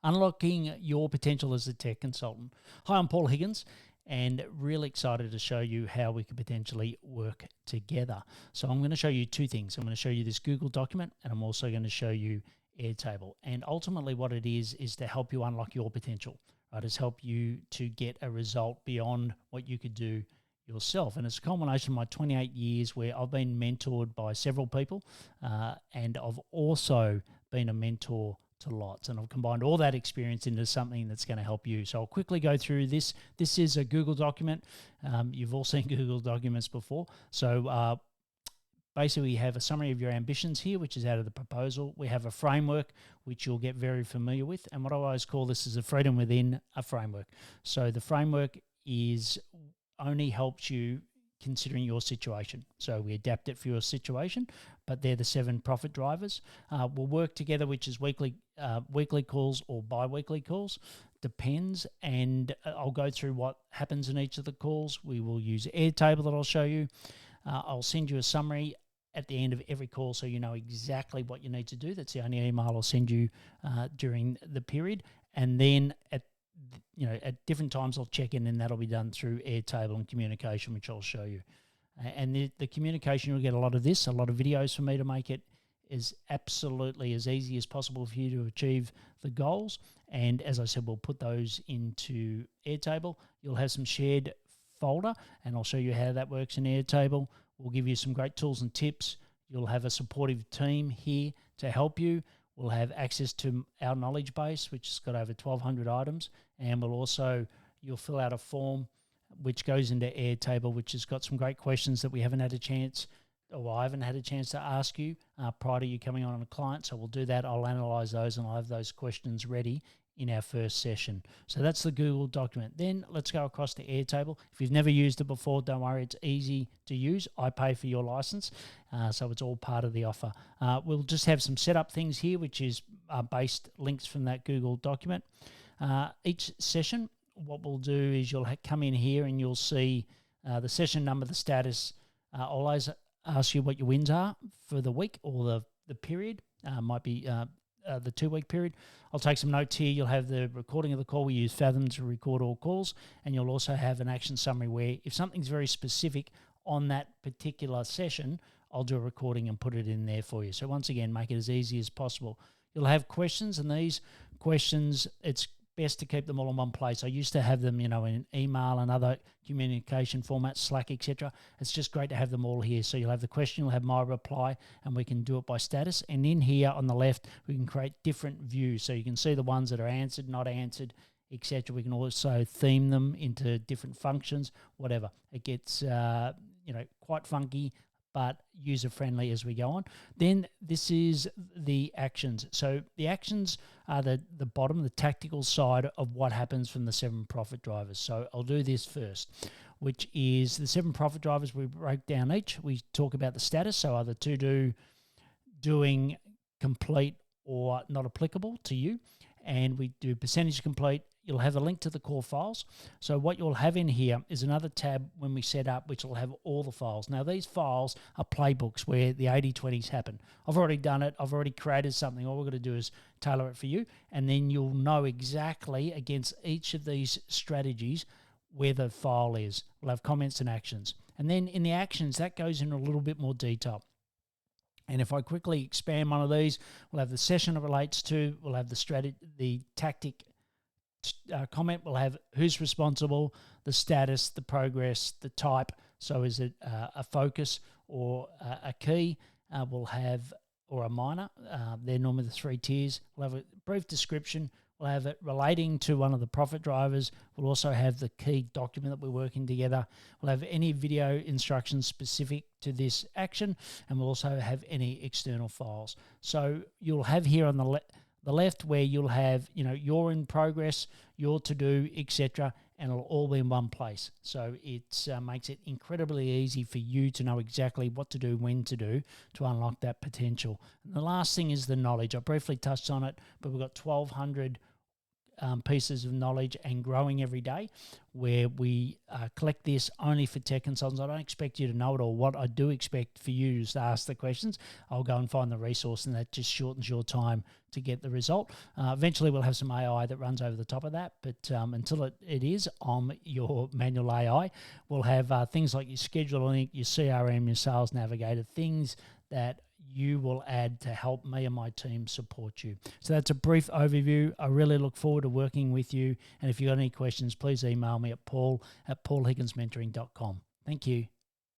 Unlocking your potential as a tech consultant. Hi, I'm Paul Higgins, and really excited to show you how we could potentially work together. So I'm going to show you two things. I'm going to show you this Google document, and I'm also going to show you Airtable. And ultimately what it is to help you unlock your potential, right? It's help you to get a result beyond what you could do yourself. And it's a culmination of my 28 years where I've been mentored by several people, and I've also been a mentor to lots, and I've combined all that experience into something that's going to help you. So I'll quickly go through this. This is a Google document. You've all seen Google documents before. So basically, we have a summary of your ambitions here, which is out of the proposal. We have a framework, which you'll get very familiar with. And what I always call this is a freedom within a framework. So the framework only helps you considering your situation. So we adapt it for your situation, but they're the 7 profit drivers. We'll work together, which is weekly calls or bi-weekly calls, depends. And I'll go through what happens in each of the calls. We will use Airtable that I'll show you. I'll send you a summary at the end of every call so you know exactly what you need to do. That's the only email I'll send you during the period. And then at different times I'll check in, and that'll be done through Airtable and communication, which I'll show you. And the communication, you'll get a lot of videos from me to make it as absolutely as easy as possible for you to achieve the goals. And as I said, we'll put those into Airtable. You'll have some shared folder, and I'll show you how that works in Airtable. We'll give you some great tools and tips. You'll have a supportive team here to help you. We'll have access to our knowledge base, which has got over 1,200 items, and you'll fill out a form which goes into Airtable, which has got some great questions that we haven't had a chance, or I haven't had a chance to ask you prior to you coming on a client. So we'll do that. I'll analyze those, and I'll have those questions ready in our first session. So that's the Google document. Then let's go across to Airtable. If you've never used it before, don't worry, it's easy to use. I pay for your license, so it's all part of the offer. We'll just have some setup things here, which is based links from that Google document. Each session, what we'll do is you'll come in here and you'll see the session number, the status. I'll always ask you what your wins are for the week or the period. Might be the 2-week period. I'll take some notes here. You'll have the recording of the call. We use Fathom to record all calls, and you'll also have an action summary where if something's very specific on that particular session, I'll do a recording and put it in there for you. So once again, make it as easy as possible. You'll have questions, and these questions, it's best to keep them all in one place. I used to have them, in email and other communication formats, Slack, etc. It's just great to have them all here. So you'll have the question, you'll have my reply, and we can do it by status. And in here on the left, we can create different views. So you can see the ones that are answered, not answered, etc. We can also theme them into different functions, whatever. It gets, quite funky, but user-friendly as we go on. Then this is the actions. So the actions are the bottom, the tactical side of what happens from the 7 profit drivers. So I'll do this first, which is the 7 profit drivers. We break down each. We talk about the status, so either to do, doing, complete, or not applicable to you. And we do percentage complete. You'll have a link to the core files. So what you'll have in here is another tab when we set up, which will have all the files. Now, these files are playbooks where the 80-20s happen. I've already done it. I've already created something. All we're going to do is tailor it for you, and then you'll know exactly against each of these strategies where the file is. We'll have comments and actions. And then in the actions, that goes in a little bit more detail. And if I quickly expand one of these, we'll have the session it relates to, we'll have the tactic comment, we'll have who's responsible, the status, the progress, the type. So is it a focus or a key? We'll have, or a minor. They're normally the 3 tiers. We'll have a brief description. We'll have it relating to one of the profit drivers. We'll also have the key document that we're working together. We'll have any video instructions specific to this action, and we'll also have any external files. So you'll have here on the left where you'll have, your in progress, your to do, etc., and it'll all be in one place. So it makes it incredibly easy for you to know exactly what to do, when to do, to unlock that potential. And the last thing is the knowledge. I briefly touched on it, but we've got 1,200 pieces of knowledge and growing every day, where we collect this only for tech consultants. I don't expect you to know it all. What I do expect for you is to ask the questions. I'll go and find the resource, and that just shortens your time to get the result. Eventually, we'll have some AI that runs over the top of that, but until it is on your manual AI, we'll have things like your scheduling, your CRM, your sales navigator, things that you will add to help me and my team support you. So that's a brief overview. I really look forward to working with you. And if you've got any questions, please email me at paul@paulhigginsmentoring.com. Thank you.